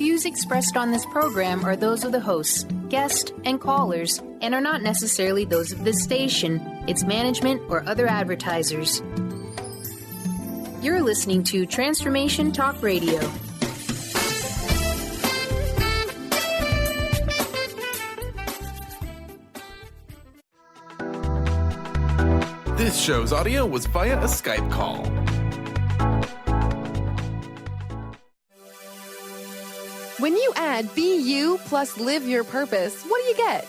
views expressed on this program are those of the hosts, guests, and callers, and are not necessarily those of this station, its management, or other advertisers. You're listening to Transformation Talk Radio. This show's audio was via a Skype call. When you add Be You plus Live Your Purpose, what do you get?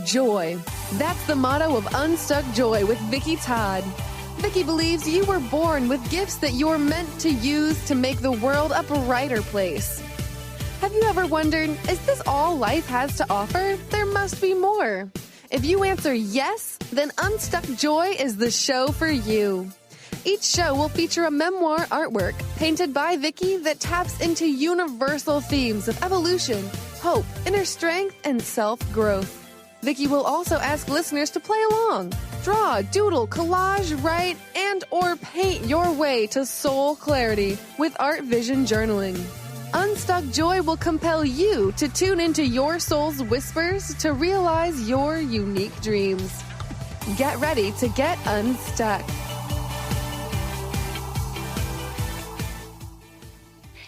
Joy. That's the motto of Unstuck Joy with Vicki Todd. Vicki believes you were born with gifts that you're meant to use to make the world a brighter place. Have you ever wondered, is this all life has to offer? There must be more. If you answer yes, then Unstuck Joy is the show for you. Each show will feature a memoir artwork painted by Vicki that taps into universal themes of evolution, hope, inner strength, and self-growth. Vicki will also ask listeners to play along. Draw, doodle, collage, write, and or paint your way to soul clarity with Art Vision Journaling. Unstuck Joy will compel you to tune into your soul's whispers to realize your unique dreams. Get ready to get unstuck.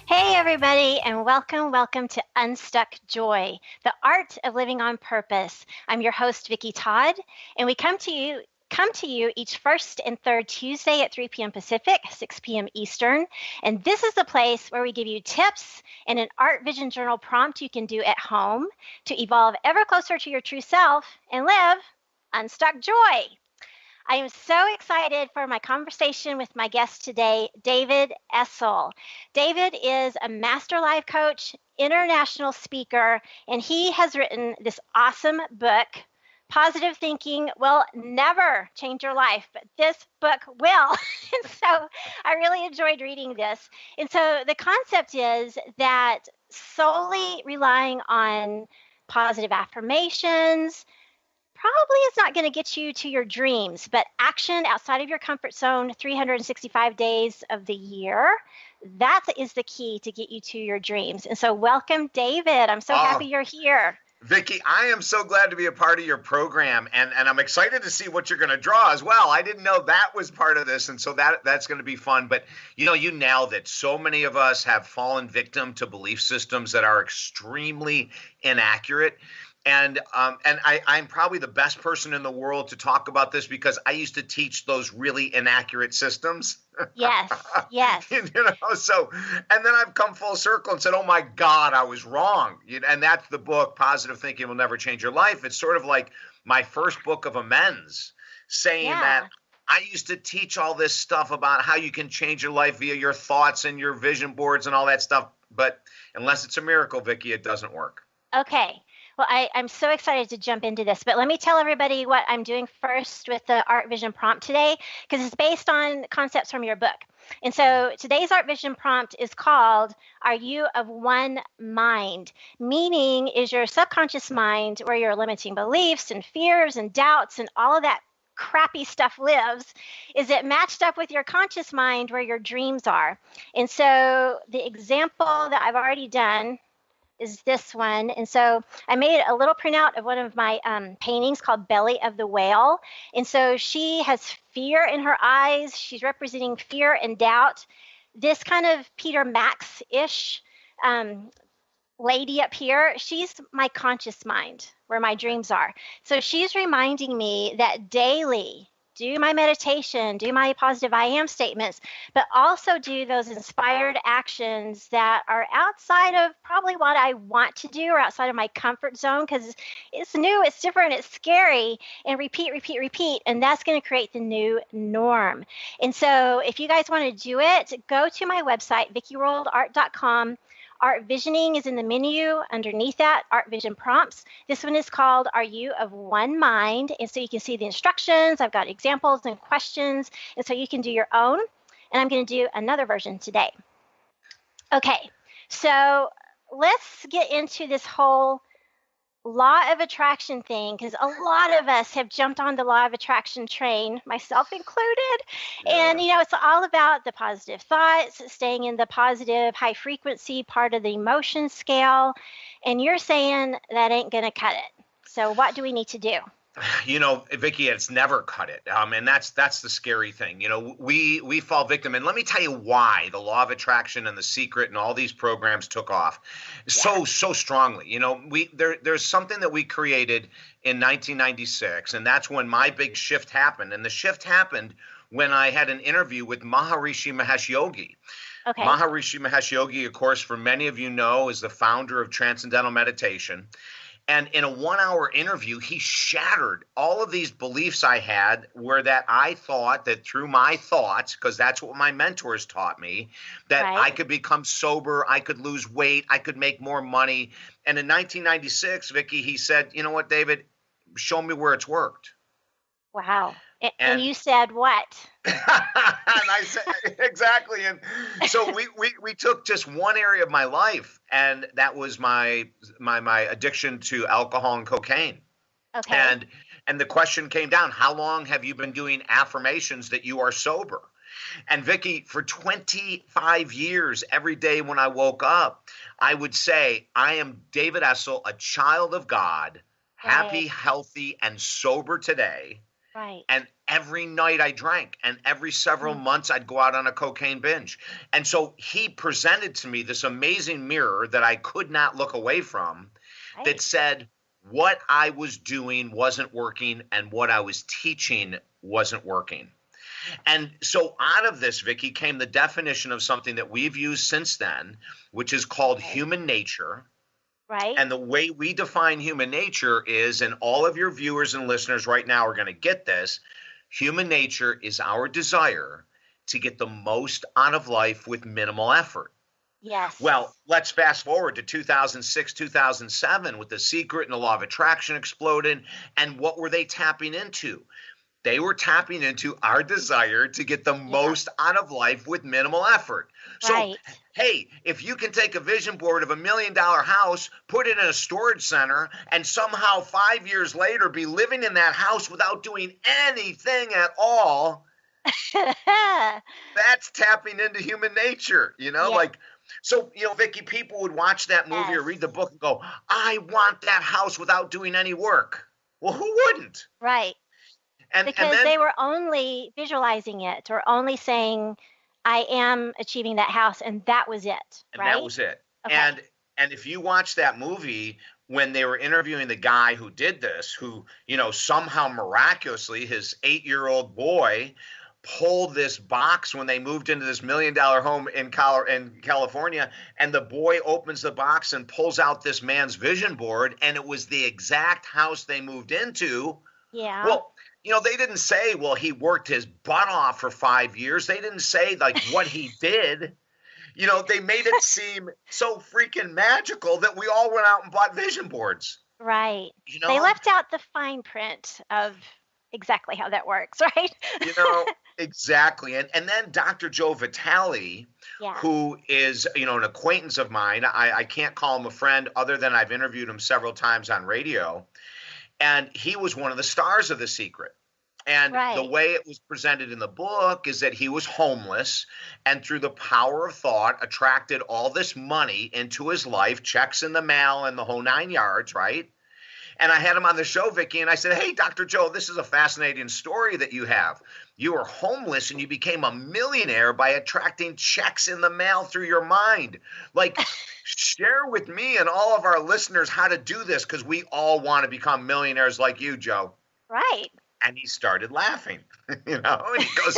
Hey everybody, and welcome to Unstuck Joy, the art of living on purpose. I'm your host, Vicki Todd, and we come to you each first and third Tuesday at 3 p.m. Pacific, 6 p.m. Eastern. And this is the place where we give you tips and an art vision journal prompt you can do at home to evolve ever closer to your true self and live unstuck joy. I am so excited for my conversation with my guest today, David Essel. David is a master life coach, international speaker, and he has written this awesome book, Positive Thinking Will Never Change Your Life, but this book will. And so I really enjoyed reading this. And so the concept is that solely relying on positive affirmations probably is not going to get you to your dreams, but action outside of your comfort zone 365 days of the year, that is the key to get you to your dreams. And so welcome, David. I'm so happy you're here. Vicki, I am so glad to be a part of your program, and I'm excited to see what you're going to draw as well. I didn't know that was part of this, and so that's going to be fun. But, you nailed it. So many of us have fallen victim to belief systems that are extremely inaccurate. And I'm probably the best person in the world to talk about this because I used to teach those really inaccurate systems. Yes. So, and then I've come full circle and said, oh my God, I was wrong. And that's the book, Positive Thinking Will Never Change Your Life. It's sort of like my first book of amends, saying that I used to teach all this stuff about how you can change your life via your thoughts and your vision boards and all that stuff. But unless it's a miracle, Vicki, it doesn't work. Okay. Well, I'm so excited to jump into this, but let me tell everybody what I'm doing first with the Art Vision prompt today, because it's based on concepts from your book. And so today's Art Vision prompt is called, Are You of One Mind? Meaning, is your subconscious mind where your limiting beliefs and fears and doubts and all of that crappy stuff lives, is it matched up with your conscious mind where your dreams are? And so the example that I've already done is this one. And so I made a little printout of one of my paintings called Belly of the Whale. And so she has fear in her eyes. She's representing fear and doubt. This kind of Peter Max-ish lady up here, she's my conscious mind where my dreams are. So she's reminding me that daily, do my meditation, do my positive I am statements, but also do those inspired actions that are outside of probably what I want to do or outside of my comfort zone because it's new, it's different, it's scary, and repeat. And that's going to create the new norm. And so if you guys want to do it, go to my website, vickiworldart.com. Art Visioning is in the menu underneath that, Art Vision Prompts. This one is called Are You of One Mind? And so you can see the instructions. I've got examples and questions. And so you can do your own. And I'm going to do another version today. Okay, so let's get into this whole law of attraction thing, because a lot of us have jumped on the law of attraction train, myself included. And, it's all about the positive thoughts, staying in the positive, high frequency part of the emotion scale. And you're saying that ain't going to cut it. So what do we need to do? Vicki, it's never cut it. And that's the scary thing. We fall victim. And let me tell you why the law of attraction and The Secret and all these programs took off so strongly. There's something that we created in 1996, and that's when my big shift happened. And the shift happened when I had an interview with Maharishi Mahesh Yogi. Okay. Maharishi Mahesh Yogi, of course, for many of you know, is the founder of Transcendental Meditation. And in a 1-hour interview, he shattered all of these beliefs I had, where that I thought that through my thoughts, because that's what my mentors taught me, that I could become sober, I could lose weight, I could make more money. And in 1996, Vicki, he said, you know what, David, show me where it's worked. Wow. And you said what? And I said, exactly. And so we took just one area of my life, and that was my addiction to alcohol and cocaine. Okay. And the question came down, how long have you been doing affirmations that you are sober? And Vicki, for 25 years, every day when I woke up, I would say, I am David Essel, a child of God, happy, healthy, and sober today. Right. And every night I drank, and every several months I'd go out on a cocaine binge. And so he presented to me this amazing mirror that I could not look away from, that said what I was doing wasn't working and what I was teaching wasn't working. And so out of this, Vicki, came the definition of something that we've used since then, which is called human nature. Right. And the way we define human nature is, and all of your viewers and listeners right now are going to get this, human nature is our desire to get the most out of life with minimal effort. Yes. Well, let's fast forward to 2006, 2007, with The Secret and the law of attraction exploded. And what were they tapping into? They were tapping into our desire to get the most out of life with minimal effort. So, hey, if you can take a vision board of $1 million house, put it in a storage center, and somehow 5 years later be living in that house without doing anything at all, that's tapping into human nature, So, Vicki, people would watch that movie or read the book and go, I want that house without doing any work. Well, who wouldn't? Right. Because they were only visualizing it, or only saying, I am achieving that house, and that was it, and that was it. Okay. And if you watch that movie, when they were interviewing the guy who did this, who, somehow miraculously, his 8-year-old boy pulled this box when they moved into this $1 million home in California, and the boy opens the box and pulls out this man's vision board, and it was the exact house they moved into. Yeah. Well, they didn't say, well, he worked his butt off for 5 years. They didn't say, what he did. They made it seem so freaking magical that we all went out and bought vision boards. Right. They left out the fine print of exactly how that works, right? Exactly. And then Dr. Joe Vitale, who is, an acquaintance of mine. I can't call him a friend other than I've interviewed him several times on radio. And he was one of the stars of The Secret. And the way it was presented in the book is that he was homeless, and through the power of thought attracted all this money into his life, checks in the mail and the whole 9 yards, right? And I had him on the show, Vicki, and I said, hey, Dr. Joe, this is a fascinating story that you have. You were homeless and you became a millionaire by attracting checks in the mail through your mind. Share with me and all of our listeners how to do this, because we all want to become millionaires like you, Joe. Right. And he started laughing, and he goes,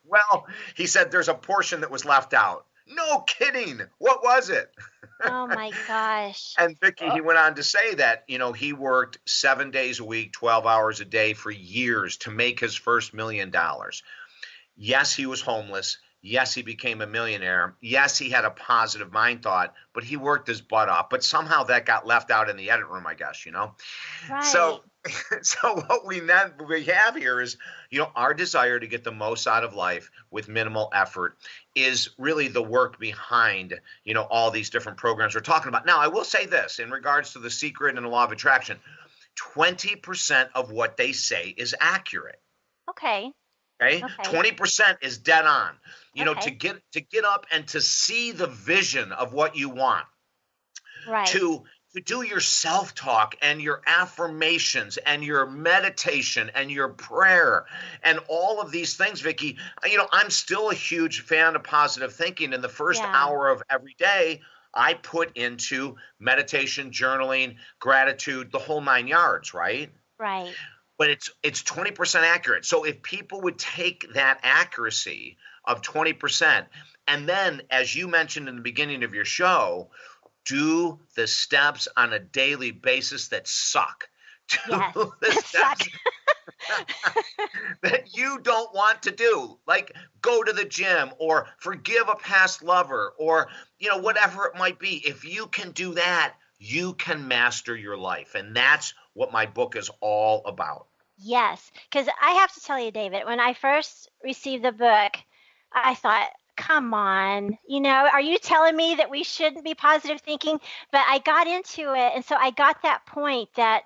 well, he said, there's a portion that was left out. No kidding. What was it? Oh, my gosh. And Vicki, he went on to say that, he worked 7 days a week, 12 hours a day for years to make his first $1 million. Yes, he was homeless. Yes, he became a millionaire. Yes, he had a positive mind thought, but he worked his butt off. But somehow that got left out in the edit room, I guess, Right. So So what we have here is, our desire to get the most out of life with minimal effort is really the work behind, all these different programs we're talking about. Now, I will say this in regards to The Secret and the Law of Attraction, 20% of what they say is accurate. Okay. 20% is dead on. Okay. To get up and to see the vision of what you want. Right. To do your self-talk and your affirmations and your meditation and your prayer and all of these things, Vicki. I'm still a huge fan of positive thinking. In the first hour of every day, I put into meditation, journaling, gratitude, the whole 9 yards, right? Right. But it's 20% accurate. So if people would take that accuracy of 20%, and then, as you mentioned in the beginning of your show, do the steps on a daily basis that suck. Yes, the steps that you don't want to do, like go to the gym or forgive a past lover or, whatever it might be. If you can do that, you can master your life. And that's what my book is all about. Yes, because I have to tell you, David, when I first received the book, I thought, come on, are you telling me that we shouldn't be positive thinking? But I got into it. And so I got that point that,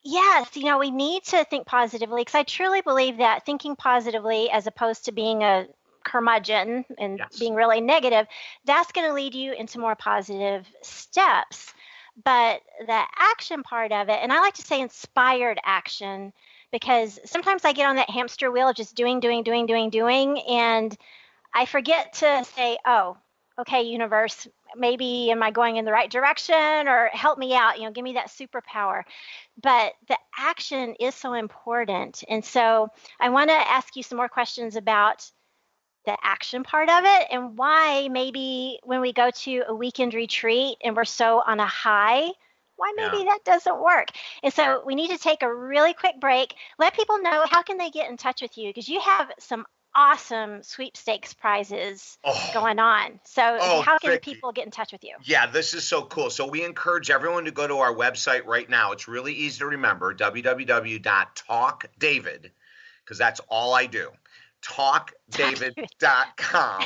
yes, we need to think positively, because I truly believe that thinking positively as opposed to being a curmudgeon and being really negative, that's going to lead you into more positive steps. But the action part of it, and I like to say inspired action, because sometimes I get on that hamster wheel of just doing, and I forget to say, oh, okay, universe, maybe am I going in the right direction, or help me out, give me that superpower. But the action is so important. And so I want to ask you some more questions about the action part of it and why maybe when we go to a weekend retreat and we're so on a high, why maybe that doesn't work. And so we need to take a really quick break. Let people know, how can they get in touch with you? Because you have some awesome sweepstakes prizes going on. So how can Vicki, people get in touch with you? Yeah, this is so cool. So we encourage everyone to go to our website right now. It's really easy to remember, www.talkdavid, because that's all I do. talkdavid.com.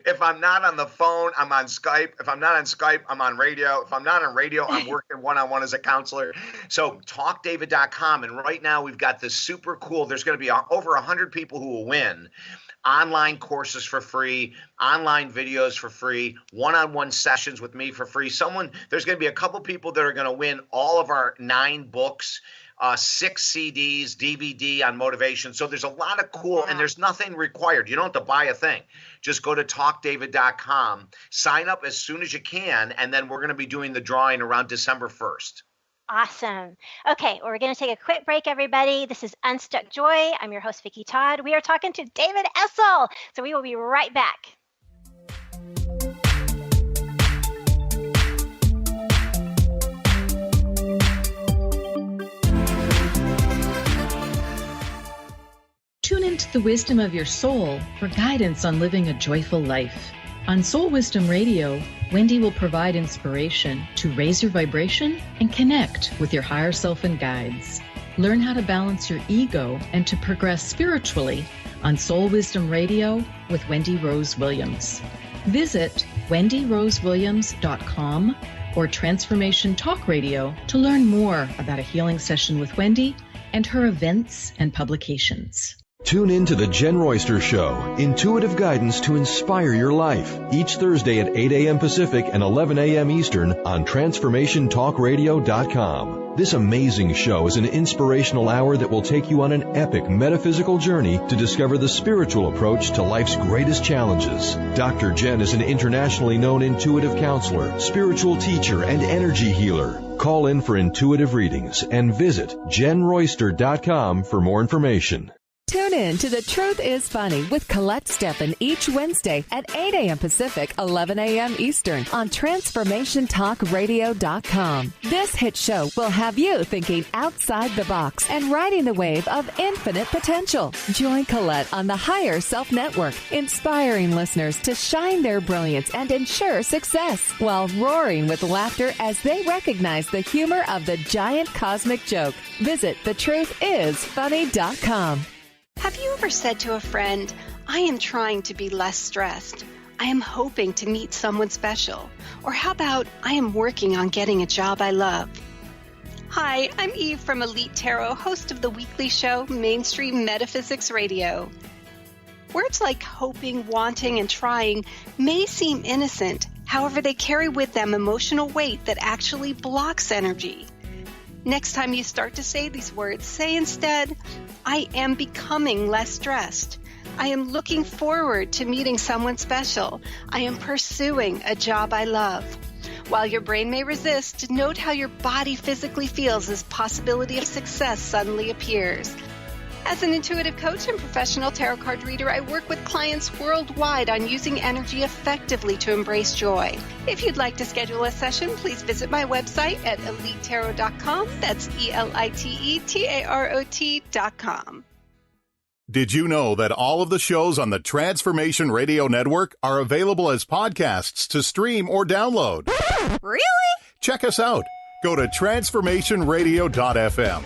If I'm not on the phone, I'm on Skype. If I'm not on Skype, I'm on radio. If I'm not on radio, I'm working one-on-one as a counselor. So talkdavid.com. And right now we've got this super cool, there's going to be over 100 people who will win online courses for free, online videos for free, one-on-one sessions with me for free. There's going to be a couple people that are going to win all of our 9 books, 6 CDs, DVD on motivation. So there's a lot of cool, and there's nothing required. You don't have to buy a thing. Just go to talkdavid.com, sign up as soon as you can, and then we're going to be doing the drawing around December 1st. Awesome. Okay, well, we're going to take a quick break, everybody. This is Unstuck Joy. I'm your host, Vicki Todd. We are talking to David Essel. So we will be right back. Tune into the wisdom of your soul for guidance on living a joyful life. On Soul Wisdom Radio, Wendy will provide inspiration to raise your vibration and connect with your higher self and guides. Learn how to balance your ego and to progress spiritually on Soul Wisdom Radio with Wendy Rose Williams. Visit wendyrosewilliams.com or Transformation Talk Radio to learn more about a healing session with Wendy and her events and publications. Tune in to The Jen Royster Show, intuitive guidance to inspire your life, each Thursday at 8 a.m. Pacific and 11 a.m. Eastern on TransformationTalkRadio.com. This amazing show is an inspirational hour that will take you on an epic metaphysical journey to discover the spiritual approach to life's greatest challenges. Dr. Jen is an internationally known intuitive counselor, spiritual teacher, and energy healer. Call in for intuitive readings and visit JenRoyster.com for more information. Tune Tune in to The Truth is Funny with Colette Steffen each Wednesday at 8 a.m. Pacific, 11 a.m. Eastern on TransformationTalkRadio.com. This hit show will have you thinking outside the box and riding the wave of infinite potential. Join Colette on the Higher Self Network, inspiring listeners to shine their brilliance and ensure success while roaring with laughter as they recognize the humor of the giant cosmic joke. Visit thetruthисfunny.com. Have you ever said to a friend, I am trying to be less stressed. I am hoping to meet someone special. Or how about, I am working on getting a job I love. Hi, I'm Eve from Elite Tarot, host of the weekly show Mainstream Metaphysics Radio. Words like hoping, wanting, and trying may seem innocent. However, they carry with them emotional weight that actually blocks energy. Next time you start to say these words, say instead, I am becoming less stressed. I am looking forward to meeting someone special. I am pursuing a job I love. While your brain may resist, note how your body physically feels as possibility of success suddenly appears. As an intuitive coach and professional tarot card reader, I work with clients worldwide on using energy effectively to embrace joy. If you'd like to schedule a session, please visit my website at elitetarot.com. That's ELITETAROT.com. Did you know that all of the shows on the Transformation Radio Network are available as podcasts to stream or download? Really? Check us out. Go to transformationradio.fm.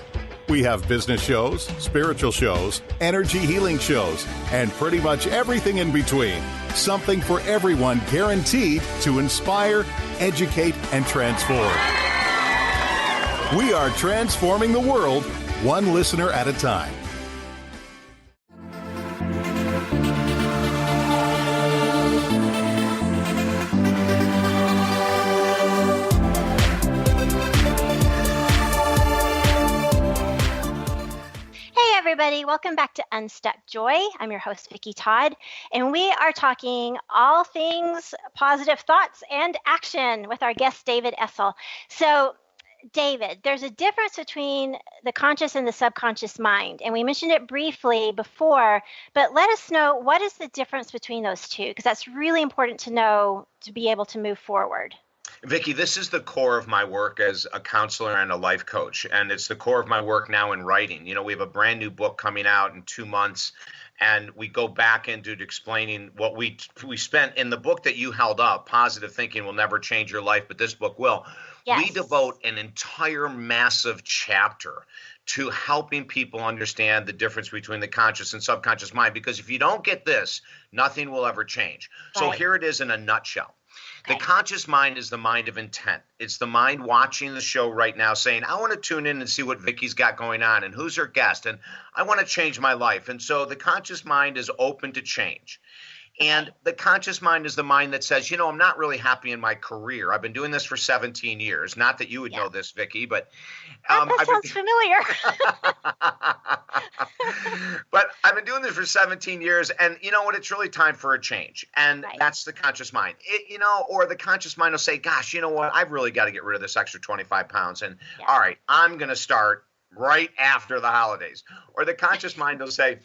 We have business shows, spiritual shows, energy healing shows, and pretty much everything in between. Something for everyone, guaranteed to inspire, educate, and transform. We are transforming the world, one listener at a time. Everybody, welcome back to Unstuck Joy. I'm your host, Vicki Todd, and we are talking all things positive thoughts and action with our guest, David Essel. So, David, there's a difference between the conscious and the subconscious mind, and we mentioned it briefly before, but let us know, what is the difference between those two? Because that's really important to know to be able to move forward. Vicki, this is the core of my work as a counselor and a life coach, and it's the core of my work now in writing. You know, we have a brand new book coming out in 2 months, and we go back into explaining what we spent in the book that you held up, Positive Thinking Will Never Change Your Life, but this book will. Yes. We devote an entire massive chapter to helping people understand the difference between the conscious and subconscious mind, because if you don't get this, nothing will ever change. Right. So here it is in a nutshell. The conscious mind is the mind of intent. It's the mind watching the show right now saying, I want to tune in and see what Vicki's got going on and who's her guest, and I want to change my life. And so the conscious mind is open to change. And the conscious mind is the mind that says, you know, I'm not really happy in my career. I've been doing this for 17 years. Not that you would know this, Vicki, but that sounds familiar. But I've been doing this for 17 years, and you know what? It's really time for a change. And that's the conscious mind. Or the conscious mind will say, gosh, you know what? I've really got to get rid of this extra 25 pounds. And all right, I'm going to start right after the holidays. Or the conscious mind will say,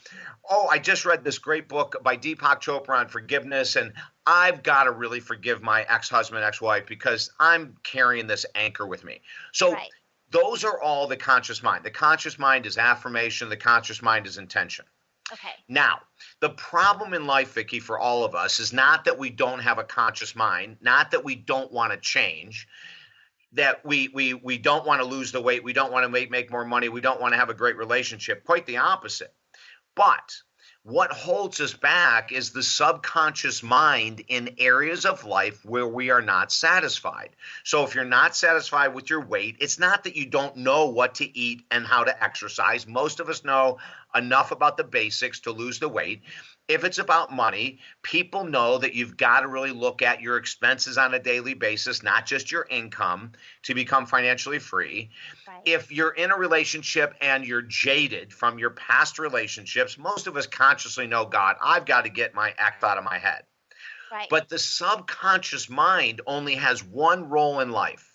oh, I just read this great book by Deepak Chopra on forgiveness, and I've got to really forgive my ex-husband, ex-wife, because I'm carrying this anchor with me. So those are all the conscious mind. The conscious mind is affirmation. The conscious mind is intention. Okay. Now, the problem in life, Vicki, for all of us is not that we don't have a conscious mind, not that we don't want to change, that we don't want to lose the weight, we don't want to make more money, we don't want to have a great relationship. Quite the opposite. But what holds us back is the subconscious mind in areas of life where we are not satisfied. So if you're not satisfied with your weight, it's not that you don't know what to eat and how to exercise. Most of us know enough about the basics to lose the weight. If it's about money, people know that you've got to really look at your expenses on a daily basis, not just your income, to become financially free. Right. If you're in a relationship and you're jaded from your past relationships, most of us consciously know, God, I've got to get my act out of my head. Right. But the subconscious mind only has one role in life,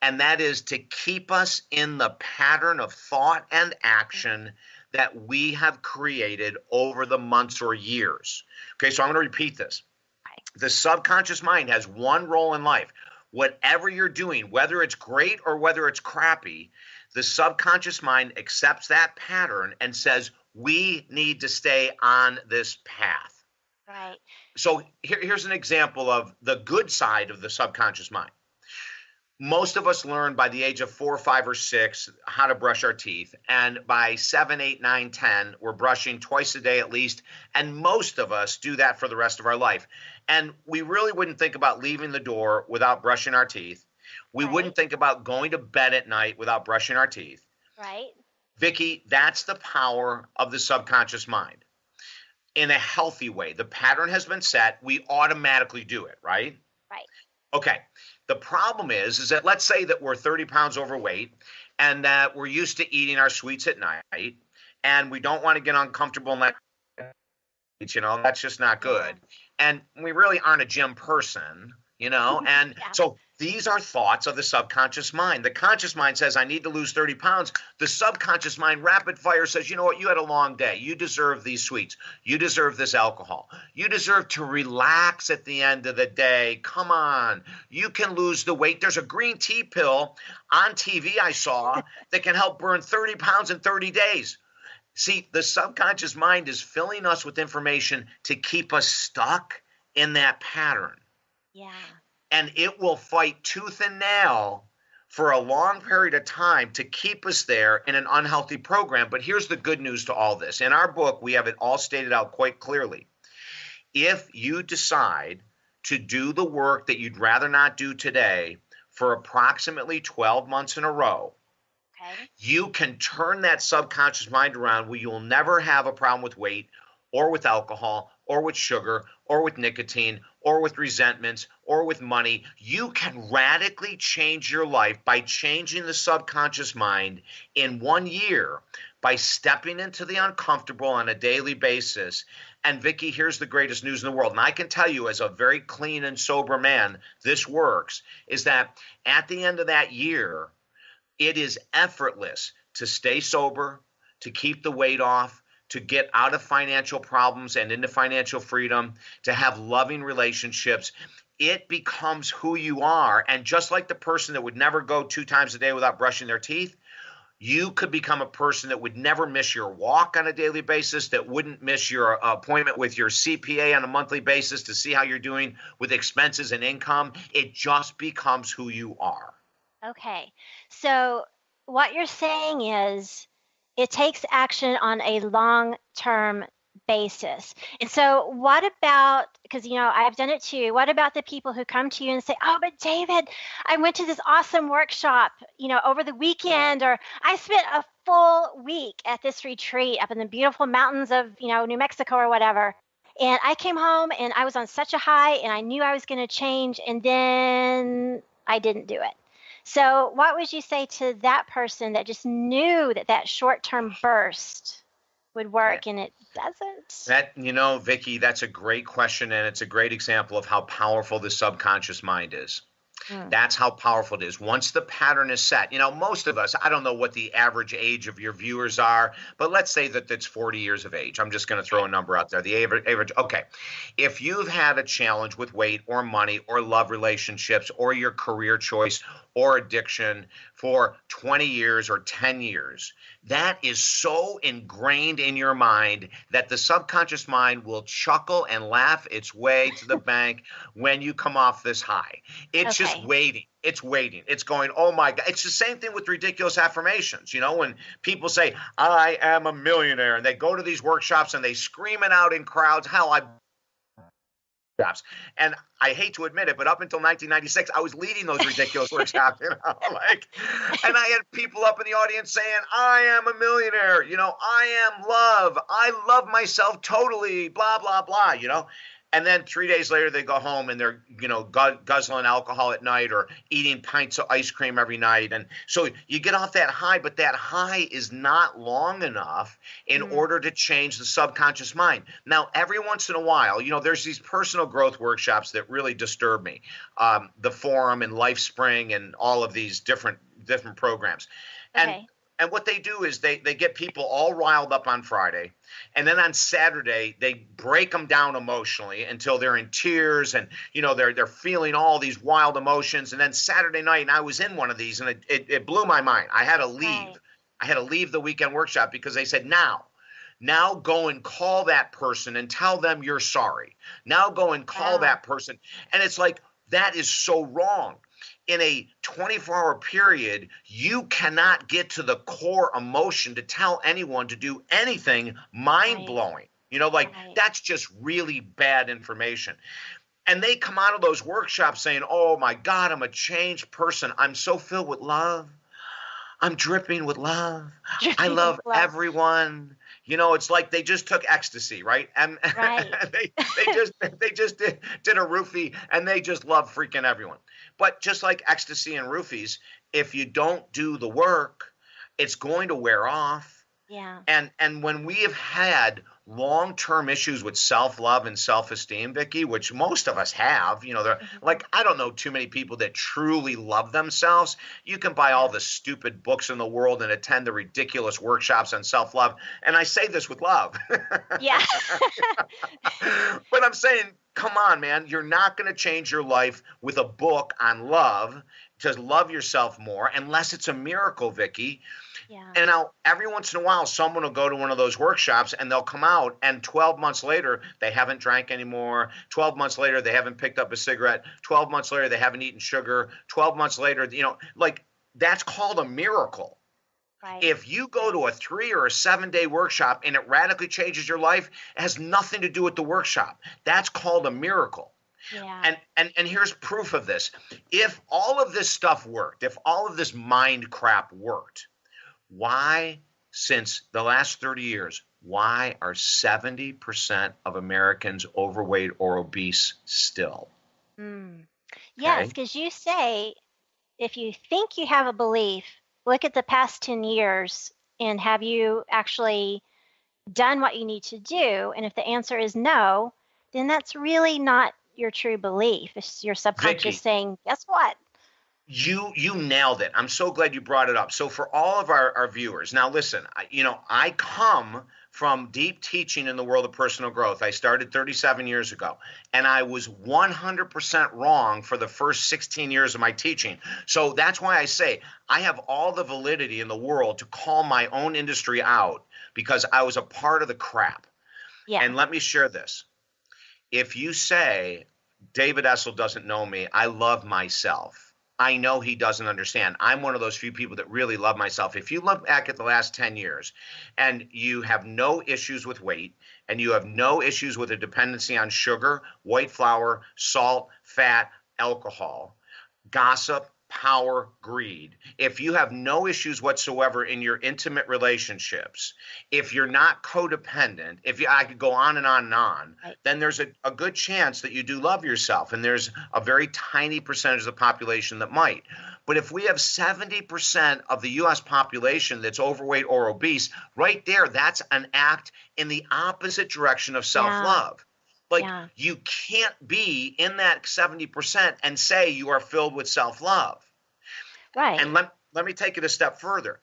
and that is to keep us in the pattern of thought and action that we have created over the months or years. Okay, so I'm going to repeat this. The subconscious mind has one role in life. Whatever you're doing, whether it's great or whether it's crappy, the subconscious mind accepts that pattern and says, we need to stay on this path. Right. So here's an example of the good side of the subconscious mind. Most of us learn by the age of 4, 5, or 6 how to brush our teeth. And by 7, 8, 9, 10, we're brushing twice a day at least. And most of us do that for the rest of our life. And we really wouldn't think about leaving the door without brushing our teeth. We wouldn't think about going to bed at night without brushing our teeth. Right. Vicki, that's the power of the subconscious mind. In a healthy way, the pattern has been set. We automatically do it, right? Right. Okay. The problem is that let's say that we're 30 pounds overweight and that we're used to eating our sweets at night and we don't want to get uncomfortable and that's just not good. And we really aren't a gym person, and so these are thoughts of the subconscious mind. The conscious mind says, I need to lose 30 pounds. The subconscious mind, rapid fire, says, you know what? You had a long day. You deserve these sweets. You deserve this alcohol. You deserve to relax at the end of the day. Come on. You can lose the weight. There's a green tea pill on TV I saw that can help burn 30 pounds in 30 days. See, the subconscious mind is filling us with information to keep us stuck in that pattern. Yeah. And it will fight tooth and nail for a long period of time to keep us there in an unhealthy program. But here's the good news to all this. In our book, we have it all stated out quite clearly. If you decide to do the work that you'd rather not do today for approximately 12 months in a row, you can turn that subconscious mind around where you'll never have a problem with weight or with alcohol or with sugar or with nicotine or with resentments or with money. You can radically change your life by changing the subconscious mind in 1 year by stepping into the uncomfortable on a daily basis. And Vicki, here's the greatest news in the world. And I can tell you as a very clean and sober man, this works, is that at the end of that year, it is effortless to stay sober, to keep the weight off, to get out of financial problems and into financial freedom, to have loving relationships. It becomes who you are. And just like the person that would never go 2 times a day without brushing their teeth, you could become a person that would never miss your walk on a daily basis, that wouldn't miss your appointment with your CPA on a monthly basis to see how you're doing with expenses and income. It just becomes who you are. Okay. So what you're saying is it takes action on a long-term basis. And so what about, because, I've done it too. What about the people who come to you and say, oh, but David, I went to this awesome workshop, over the weekend, or I spent a full week at this retreat up in the beautiful mountains of, New Mexico or whatever. And I came home and I was on such a high and I knew I was going to change, and then I didn't do it. So what would you say to that person that just knew that short-term burst would work and it doesn't? Vicki, that's a great question, and it's a great example of how powerful the subconscious mind is. That's how powerful it is. Once the pattern is set, most of us, I don't know what the average age of your viewers are, but let's say that it's 40 years of age. I'm just going to throw a number out there. The average. Okay. If you've had a challenge with weight or money or love relationships or your career choice or addiction for 20 years or 10 years, that is so ingrained in your mind that the subconscious mind will chuckle and laugh its way to the bank when you come off this high. It's just waiting. It's waiting. It's going, oh my God. It's the same thing with ridiculous affirmations. When people say, I am a millionaire, and they go to these workshops and they scream it out in crowds. Hell, and I hate to admit it, but up until 1996, I was leading those ridiculous workshops, and I had people up in the audience saying, I am a millionaire, I am love. I love myself totally, blah, blah, blah, And then 3 days later, they go home and they're, guzzling alcohol at night or eating pints of ice cream every night. And so you get off that high, but that high is not long enough in order to change the subconscious mind. Now, every once in a while, there's these personal growth workshops that really disturb me. The Forum and LifeSpring and all of these different programs. And And what they do is they get people all riled up on Friday. And then on Saturday, they break them down emotionally until they're in tears and, they're feeling all these wild emotions. And then Saturday night, and I was in one of these, and it blew my mind. I had to leave. Right. I had to leave the weekend workshop because they said, now go and call that person and tell them you're sorry. Now go and call that person. And it's like, that is so wrong. In a 24-hour period, you cannot get to the core emotion to tell anyone to do anything mind-blowing. That's just really bad information. And they come out of those workshops saying, oh my God, I'm a changed person. I'm so filled with love. I'm dripping with love. I love everyone. It's like they just took ecstasy, right? And they just did a roofie, and they just love freaking everyone. But just like ecstasy and roofies, if you don't do the work, it's going to wear off. Yeah. And when we have had long-term issues with self-love and self-esteem, Vicki, which most of us have, they're like, I don't know too many people that truly love themselves. You can buy all the stupid books in the world and attend the ridiculous workshops on self-love. And I say this with love. Yeah. But I'm saying, come on, man, you're not going to change your life with a book on love to love yourself more unless it's a miracle, Vicki. Yeah. And now every once in a while, someone will go to one of those workshops and they'll come out, and 12 months later, they haven't drank anymore. 12 months later, they haven't picked up a cigarette. 12 months later, they haven't eaten sugar. 12 months later, that's called a miracle. Right. If you go to a 3 or a 7-day workshop and it radically changes your life, it has nothing to do with the workshop. That's called a miracle. Yeah. And here's proof of this. If all of this stuff worked, if all of this mind crap worked, why, since the last 30 years, why are 70% of Americans overweight or obese still? Yes, because you say, if you think you have a belief, look at the past 10 years and have you actually done what you need to do? And if the answer is no, then that's really not your true belief. It's your subconscious Vicki, saying, guess what? You nailed it. I'm so glad you brought it up. So for all of our viewers, now listen, I come from deep teaching in the world of personal growth. I started 37 years ago, and I was 100% wrong for the first 16 years of my teaching. So that's why I say I have all the validity in the world to call my own industry out because I was a part of the crap. Yeah. And let me share this. If you say, David Essel doesn't know me, I love myself. I know he doesn't understand. I'm one of those few people that really love myself. If you look back at the last 10 years and you have no issues with weight and you have no issues with a dependency on sugar, white flour, salt, fat, alcohol, gossip, power, greed, if you have no issues whatsoever in your intimate relationships, if you're not codependent, I could go on and on and on, then there's a good chance that you do love yourself. And there's a very tiny percentage of the population that might. But if we have 70% of the U.S. population that's overweight or obese, right there, that's an act in the opposite direction of self-love. You can't be in that 70% and say you are filled with self-love. Right. And let me take it a step further.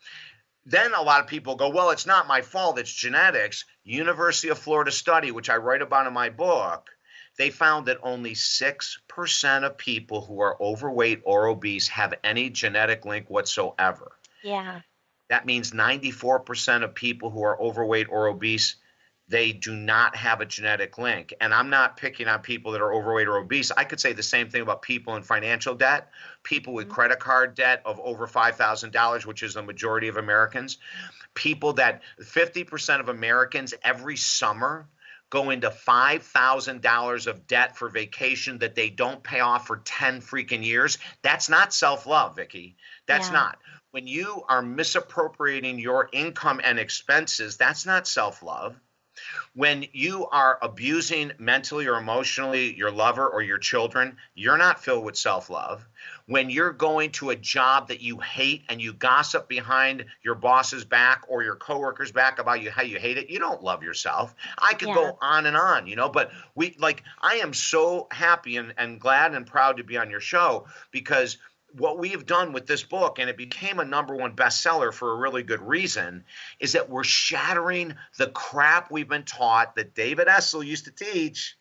Then a lot of people go, well, it's not my fault, it's genetics. University of Florida study, which I write about in my book, they found that only 6% of people who are overweight or obese have any genetic link whatsoever. Yeah. That means 94% of people who are overweight or obese, they do not have a genetic link. And I'm not picking on people that are overweight or obese. I could say the same thing about people in financial debt, people with credit card debt of over $5,000, which is the majority of Americans, people that 50% of Americans every summer go into $5,000 of debt for vacation that they don't pay off for 10 freaking years. That's not self-love, Vicki. That's not. When you are misappropriating your income and expenses, that's not self-love. When you are abusing mentally or emotionally your lover or your children, you're not filled with self-love. When you're going to a job that you hate and you gossip behind your boss's back or your coworker's back about how you hate it, you don't love yourself. I could go on and on, but I am so happy and glad and proud to be on your show because what we have done with this book, and it became a #1 bestseller for a really good reason, is that we're shattering the crap we've been taught that David Essel used to teach.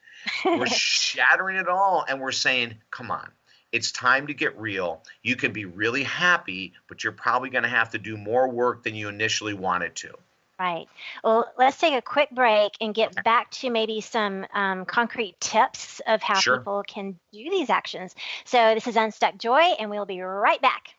We're shattering it all, and we're saying, come on, it's time to get real. You can be really happy, but you're probably going to have to do more work than you initially wanted to. Right. Well, let's take a quick break and get back to maybe some concrete tips of how people can do these actions. So this is Unstuck Joy, and we'll be right back.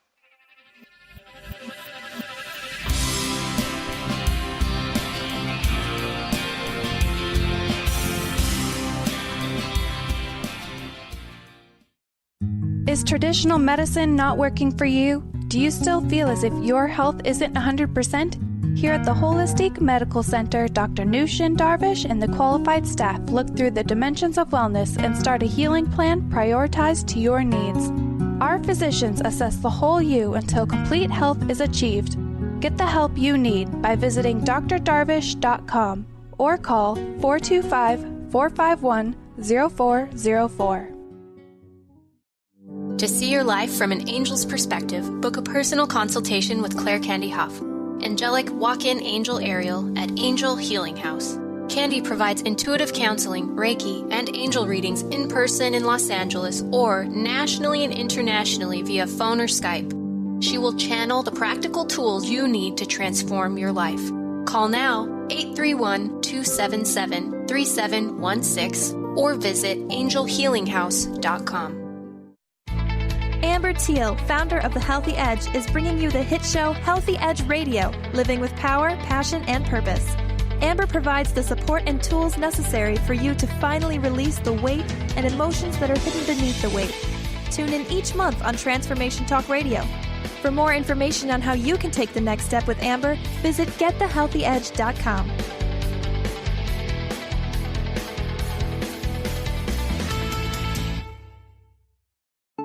Is traditional medicine not working for you? Do you still feel as if your health isn't 100%? Here at the Holistic Medical Center, Dr. Nushin Darvish and the qualified staff look through the dimensions of wellness and start a healing plan prioritized to your needs. Our physicians assess the whole you until complete health is achieved. Get the help you need by visiting drdarvish.com or call 425-451-0404. To see your life from an angel's perspective, book a personal consultation with Claire Candy Huff, angelic walk-in angel Ariel at Angel Healing House. Candy provides intuitive counseling, Reiki, and angel readings in person in Los Angeles or nationally and internationally via phone or Skype. She will channel the practical tools you need to transform your life. Call now 831-277-3716 or visit angelhealinghouse.com. Amber Teal, founder of The Healthy Edge, is bringing you the hit show Healthy Edge Radio, living with power, passion, and purpose. Amber provides the support and tools necessary for you to finally release the weight and emotions that are hidden beneath the weight. Tune in each month on Transformation Talk Radio. For more information on how you can take the next step with Amber, visit getthehealthyedge.com.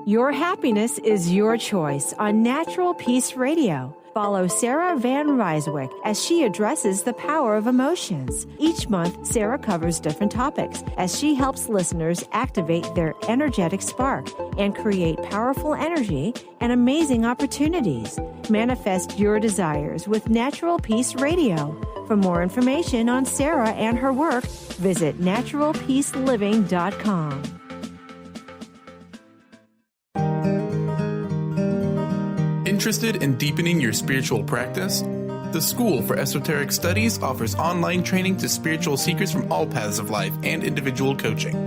Your happiness is your choice on Natural Peace Radio. Follow Sarah Van Ryswick as she addresses the power of emotions. Each month, Sarah covers different topics as she helps listeners activate their energetic spark and create powerful energy and amazing opportunities. Manifest your desires with Natural Peace Radio. For more information on Sarah and her work, visit naturalpeaceliving.com. Interested in deepening your spiritual practice? The School for Esoteric Studies offers online training to spiritual seekers from all paths of life and individual coaching.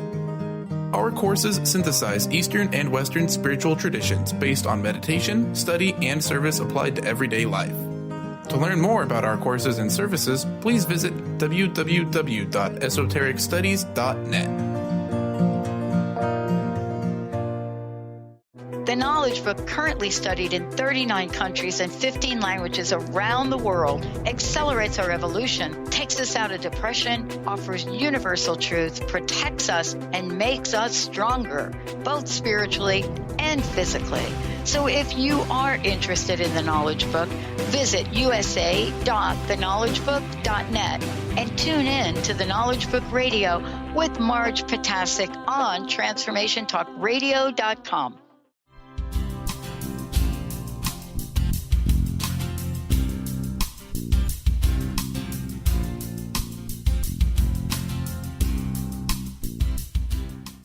Our courses synthesize Eastern and Western spiritual traditions based on meditation, study, and service applied to everyday life. To learn more about our courses and services, please visit www.esotericstudies.net. The Knowledge Book, currently studied in 39 countries and 15 languages around the world, accelerates our evolution, takes us out of depression, offers universal truth, protects us, and makes us stronger, both spiritually and physically. So if you are interested in the Knowledge Book, visit usa.theknowledgebook.net and tune in to the Knowledge Book Radio with Marge Potasic on TransformationTalkRadio.com.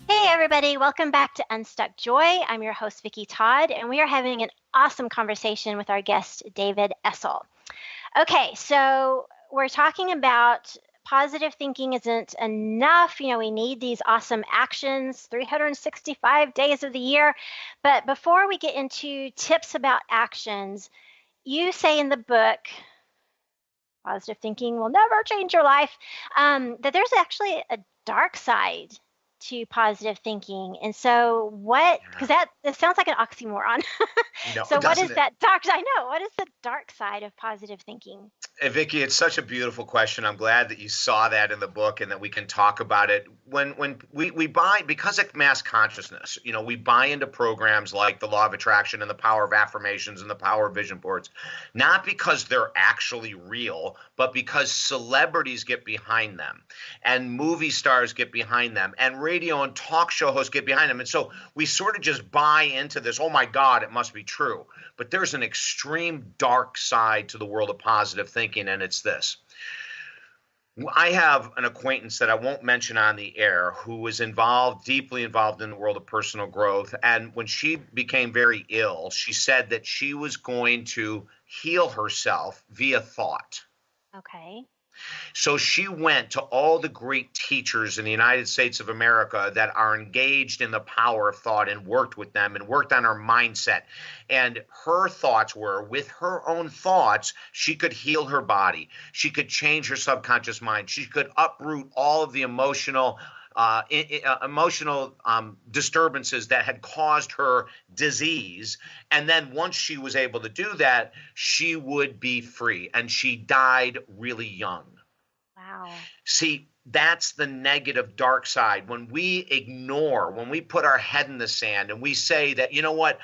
Hey everybody, welcome back to Unstuck Joy. I'm your host, Vicki Todd, and we are having an awesome conversation with our guest, David Essel. Okay, so we're talking about positive thinking isn't enough. You know, we need these awesome actions 365 days of the year. But before we get into tips about actions, you say in the book, Positive Thinking Will Never Change Your Life, that there's actually a dark side to positive thinking. And so what, because that sounds like an oxymoron. No, so what is that dark side? I know. What is the dark side of positive thinking? Hey, Vicki, it's such a beautiful question. I'm glad that you saw that in the book and that we can talk about it. When we buy, because of mass consciousness, you know, we buy into programs like the law of attraction and the power of affirmations and the power of vision boards, not because they're actually real, but because celebrities get behind them and movie stars get behind them and radio and talk show hosts get behind them. And so we sort of just buy into this. Oh my God, it must be true. But there's an extreme dark side to the world of positive thinking, and it's this. I have an acquaintance that I won't mention on the air who was deeply involved in the world of personal growth. And when she became very ill, she said that she was going to heal herself via thought. Okay. So she went to all the great teachers in the United States of America that are engaged in the power of thought and worked with them and worked on her mindset. And her thoughts were, with her own thoughts, she could heal her body. She could change her subconscious mind. She could uproot all of the emotional disturbances that had caused her disease. And then once she was able to do that, she would be free. And she died really young. Wow. See, that's the negative dark side. When we put our head in the sand and we say that, you know what,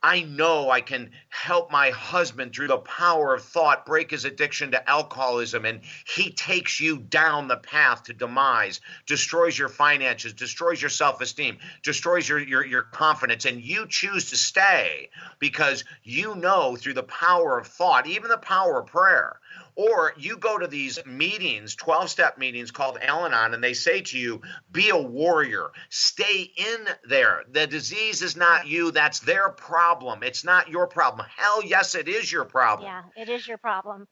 I know I can help my husband through the power of thought break his addiction to alcoholism, and he takes you down the path to demise, destroys your finances, destroys your self-esteem, destroys your confidence, and you choose to stay because you know through the power of thought, even the power of prayer. Or you go to these meetings, 12-step meetings called Al-Anon, and they say to you, be a warrior. Stay in there. The disease is not you. That's their problem. It's not your problem. Hell yes, it is your problem. Yeah, it is your problem.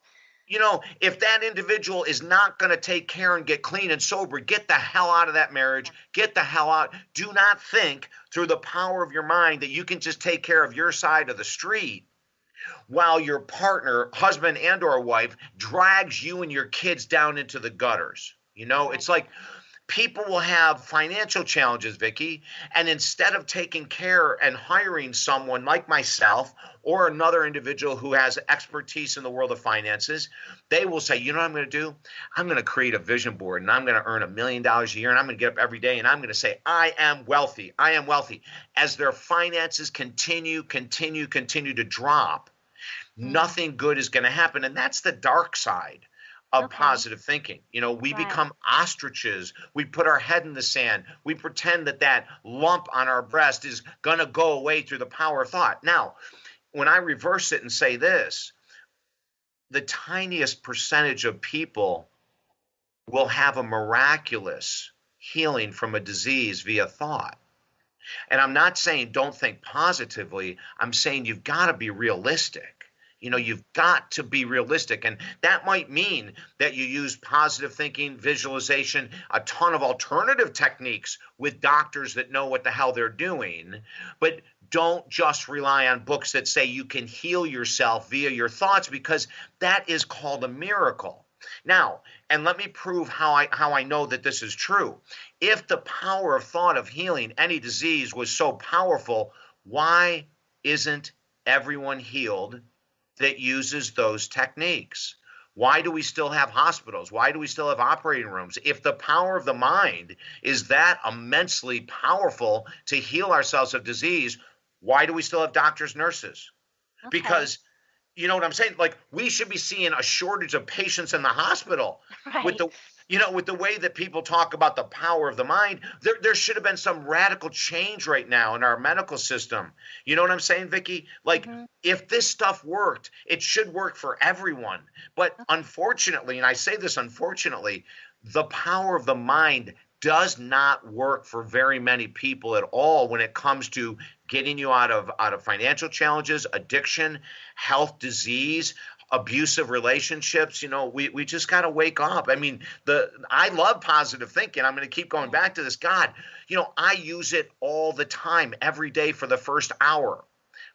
You know, if that individual is not going to take care and get clean and sober, get the hell out of that marriage. Get the hell out. Do not think through the power of your mind that you can just take care of your side of the street while your partner, husband and or wife, drags you and your kids down into the gutters. You know, it's like people will have financial challenges, Vicki, and instead of taking care and hiring someone like myself or another individual who has expertise in the world of finances, they will say, you know what I'm going to do? I'm going to create a vision board, and I'm going to earn $1 million a year, and I'm going to get up every day, and I'm going to say, I am wealthy. I am wealthy. As their finances continue to drop, nothing good is going to happen. And that's the dark side of positive thinking. You know, we become ostriches. We put our head in the sand. We pretend that lump on our breast is going to go away through the power of thought. Now, when I reverse it and say this, the tiniest percentage of people will have a miraculous healing from a disease via thought. And I'm not saying don't think positively. I'm saying you've got to be realistic. You know, you've got to be realistic. And that might mean that you use positive thinking, visualization, a ton of alternative techniques with doctors that know what the hell they're doing. But don't just rely on books that say you can heal yourself via your thoughts, because that is called a miracle. Now, and let me prove how I know that this is true. If the power of thought of healing any disease was so powerful, why isn't everyone healed that uses those techniques? Why do we still have hospitals? Why do we still have operating rooms? If the power of the mind is that immensely powerful to heal ourselves of disease, why do we still have doctors, nurses? Okay. Because, you know what I'm saying? Like, we should be seeing a shortage of patients in the hospital. Right. With the way that people talk about the power of the mind. There should have been some radical change right now in our medical system. You know what I'm saying, Vicki? Like, if this stuff worked, it should work for everyone. But unfortunately, and I say this unfortunately, the power of the mind does not work for very many people at all when it comes to getting you out of financial challenges, addiction, health, disease, abusive relationships. You know, we just got to wake up. I mean, I love positive thinking. I'm going to keep going back to this. God, you know, I use it all the time, every day for the first hour.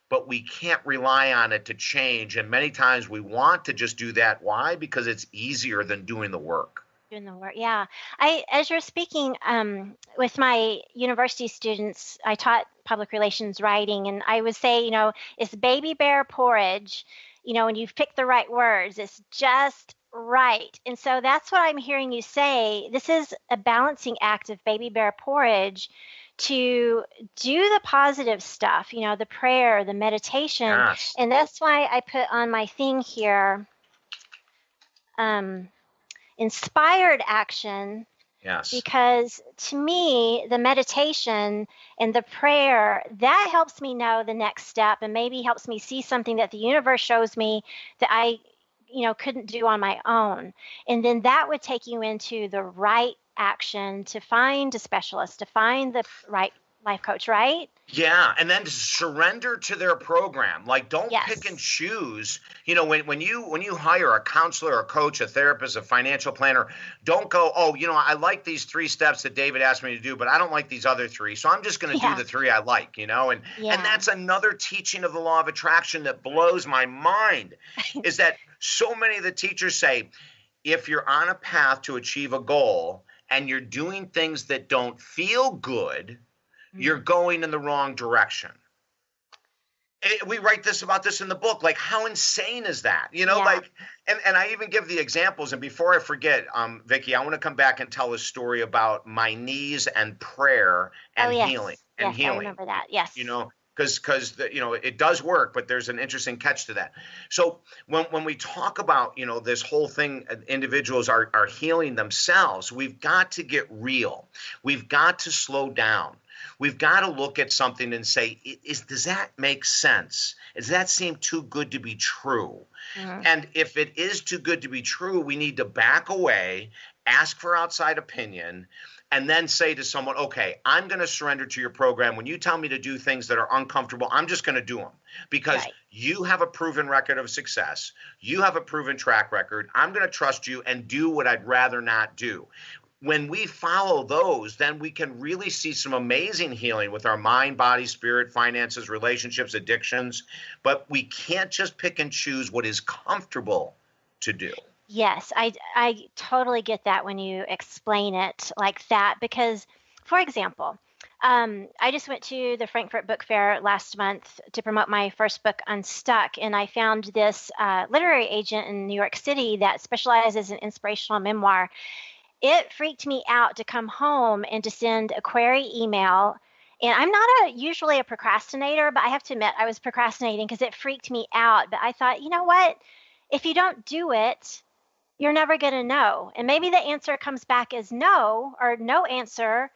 But we can't rely on it to change. And many times we want to just do that. Why? Because it's easier than doing the work. Doing the work, yeah. As you're speaking, with my university students, I taught public relations writing, and I would say, you know, it's baby bear porridge. You know, when you've picked the right words, it's just right. And so that's what I'm hearing you say. This is a balancing act of baby bear porridge to do the positive stuff, you know, the prayer, the meditation. Yes. And that's why I put on my thing here, inspired action Yes. Because to me, the meditation and the prayer, that helps me know the next step and maybe helps me see something that the universe shows me that I, couldn't do on my own. And then that would take you into the right action to find a specialist, to find the right life coach, right? Yeah, and then to surrender to their program. Like, don't pick and Yes. choose. When you hire a counselor, a coach, a therapist, a financial planner, don't go, oh, I like these 3 steps that David asked me to do, but I don't like these other 3. So I'm just going to do Yeah. the 3 I like, and Yeah. that's another teaching of the law of attraction that blows my mind is that so many of the teachers say, if you're on a path to achieve a goal and you're doing things that don't feel good, you're going in the wrong direction. We write about this in the book. Like, how insane is that? And I even give the examples. And before I forget, Vicki, I want to come back and tell a story about my knees and prayer and healing. Yes, I remember that. Yes. Because it does work, but there's an interesting catch to that. So when we talk about this whole thing, individuals are healing themselves. We've got to get real. We've got to slow down. We've got to look at something and say, does that make sense? Does that seem too good to be true? Mm-hmm. And if it is too good to be true, we need to back away, ask for outside opinion, and then say to someone, okay, I'm going to surrender to your program. When you tell me to do things that are uncomfortable, I'm just going to do them because you have a proven record of success. You have a proven track record. I'm going to trust you and do what I'd rather not do. When we follow those, then we can really see some amazing healing with our mind, body, spirit, finances, relationships, addictions. But we can't just pick and choose what is comfortable to do. Yes, I totally get that when you explain it like that. Because, for example, I just went to the Frankfurt Book Fair last month to promote my first book, Unstuck, and I found this literary agent in New York City that specializes in inspirational memoir. It freaked me out to come home and to send a query email. And I'm not usually a procrastinator, but I have to admit I was procrastinating because it freaked me out. But I thought, you know what? If you don't do it, you're never going to know. And maybe the answer comes back as no or no answer,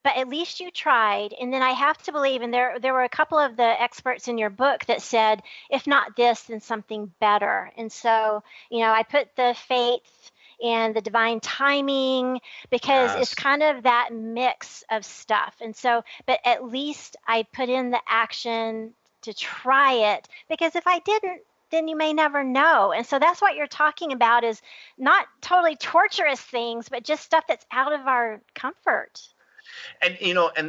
but at least you tried. And then I have to believe, and there were a couple of the experts in your book that said, if not this, then something better. And so, I put the faith and the divine timing because it's kind of that mix of stuff. And so, but at least I put in the action to try it, because if I didn't, then you may never know. And so that's what you're talking about, is not totally torturous things, but just stuff that's out of our comfort. And,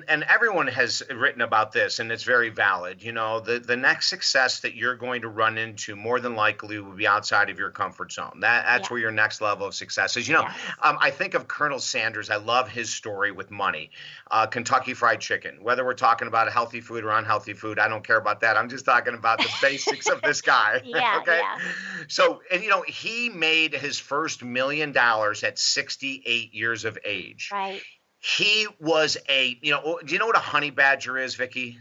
and everyone has written about this, and it's very valid. The next success that you're going to run into more than likely will be outside of your comfort zone. That's where your next level of success is. I think of Colonel Sanders. I love his story with money. Kentucky Fried Chicken. Whether we're talking about healthy food or unhealthy food, I don't care about that. I'm just talking about the basics of this guy. Okay. Yeah. So, and he made his first $1 million at 68 years of age. Right. He was do you know what a honey badger is, Vicki?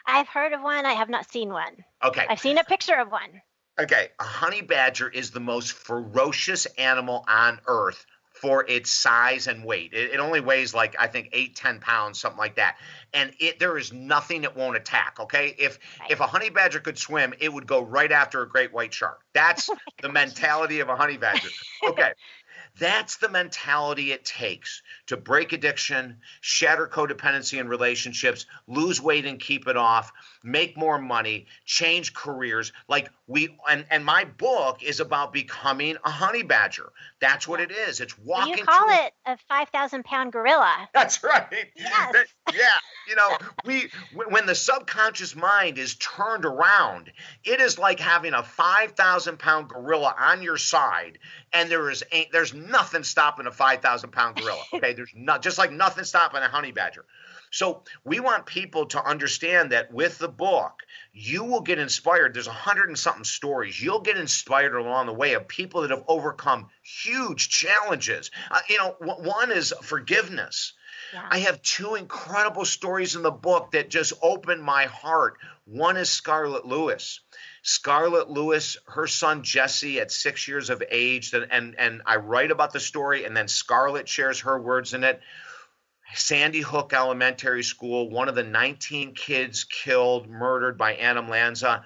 I've heard of one. I have not seen one. Okay. I've seen a picture of one. Okay. A honey badger is the most ferocious animal on earth for its size and weight. It only weighs like, I think, 8-10 pounds, something like that. And there is nothing it won't attack, okay? If a honey badger could swim, it would go right after a great white shark. That's the mentality of a honey badger. Okay. That's the mentality it takes to break addiction, shatter codependency in relationships, lose weight and keep it off, make more money, change careers. And my book is about becoming a honey badger. That's what it is. It's walking. You call it a 5,000-pound gorilla. That's right. Yes. When the subconscious mind is turned around, it is like having a 5,000-pound gorilla on your side, and there's nothing stopping a 5,000-pound gorilla. Okay, there's just like nothing stopping a honey badger. So we want people to understand that with the book, you will get inspired. There's 100 and something stories. You'll get inspired along the way of people that have overcome huge challenges. One is forgiveness. Yeah. I have 2 incredible stories in the book that just opened my heart. One is Scarlett Lewis. Scarlett Lewis, her son Jesse at 6 years of age, and I write about the story, and then Scarlett shares her words in it. Sandy Hook Elementary School, one of the 19 kids killed, murdered by Adam Lanza.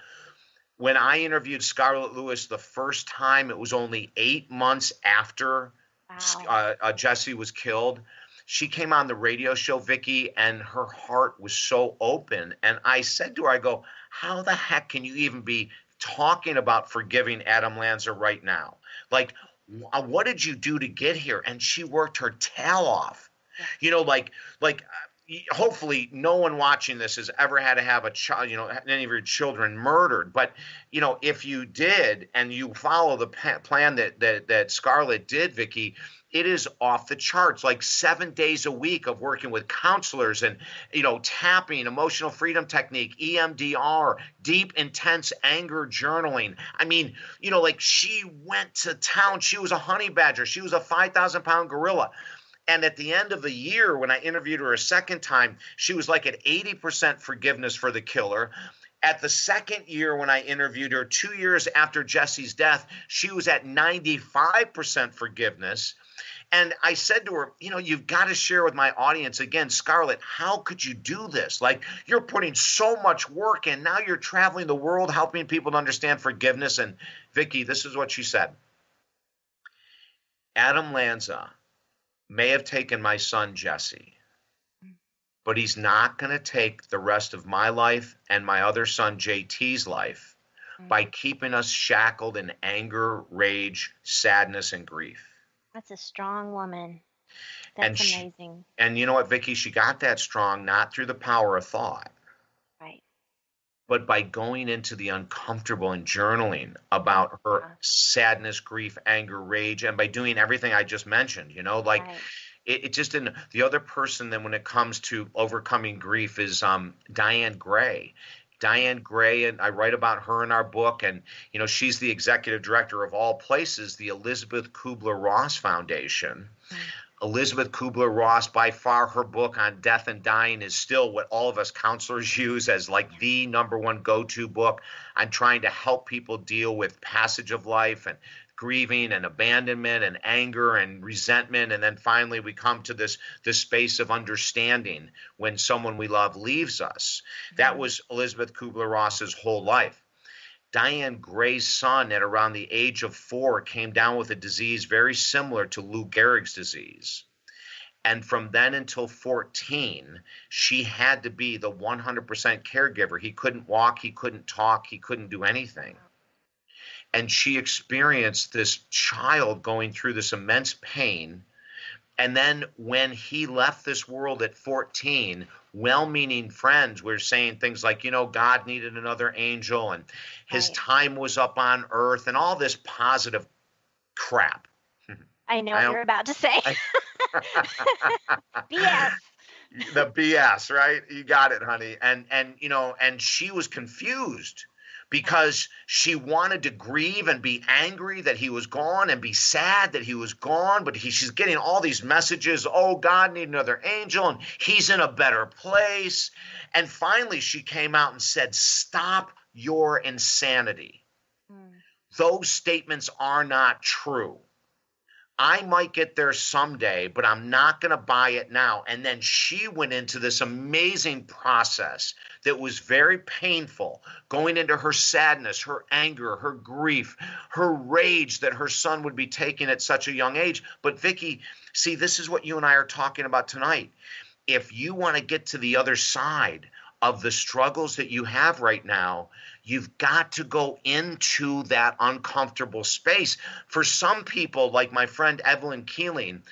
When I interviewed Scarlett Lewis the first time, it was only 8 months after Jesse was killed. She came on the radio show, Vicki, and her heart was so open. And I said to her, I go, how the heck can you even be talking about forgiving Adam Lanza right now? Like, what did you do to get here? And she worked her tail off. You know, hopefully no one watching this has ever had to have a child, any of your children murdered. But, if you did and you follow the plan that Scarlett did, Vicki, it is off the charts, like 7 days a week of working with counselors and, tapping, emotional freedom technique, EMDR, deep, intense anger journaling. I mean, she went to town. She was a honey badger. She was a 5,000-pound gorilla. And at the end of the year, when I interviewed her a second time, she was like at 80% forgiveness for the killer. At the second year, when I interviewed her 2 years after Jesse's death, she was at 95% forgiveness. And I said to her, you've got to share with my audience again, Scarlett, how could you do this? Like, you're putting so much work in. Now you're traveling the world, helping people to understand forgiveness. And Vicki, this is what she said. Adam Lanza may have taken my son, Jesse, but he's not going to take the rest of my life and my other son, JT's life by keeping us shackled in anger, rage, sadness, and grief. That's a strong woman. That's amazing. And you know what, Vicki? She got that strong not through the power of thought. Right. But by going into the uncomfortable and journaling about her sadness, grief, anger, rage, and by doing everything I just mentioned, it just didn't. The other person then when it comes to overcoming grief is Diane Gray. Diane Gray, and I write about her in our book, and she's the executive director of all places, the Elizabeth Kubler-Ross Foundation. Elizabeth Kubler-Ross, by far, her book on death and dying is still what all of us counselors use as like the number one go-to book on trying to help people deal with passage of life and grieving and abandonment and anger and resentment. And then finally we come to this space of understanding when someone we love leaves us. That was Elizabeth Kubler-Ross's whole life. Diane Gray's son at around the age of 4 came down with a disease very similar to Lou Gehrig's disease. And from then until 14, she had to be the 100% caregiver. He couldn't walk, he couldn't talk, he couldn't do anything. And she experienced this child going through this immense pain. And then when he left this world at 14, well-meaning friends were saying things like, God needed another angel and his time was up on earth and all this positive crap. I know what you're about to say. BS. The BS, right? You got it, honey. And she was confused because she wanted to grieve and be angry that he was gone and be sad that he was gone. But she's getting all these messages, oh, God need another angel and he's in a better place. And finally she came out and said, stop your insanity. Those statements are not true. I might get there someday, but I'm not going to buy it now. And then she went into this amazing process that was very painful, going into her sadness, her anger, her grief, her rage that her son would be taken at such a young age. But Vicki, see, this is what you and I are talking about tonight. If you want to get to the other side of the struggles that you have right now, you've got to go into that uncomfortable space. For some people, like my friend Evelyn Keeling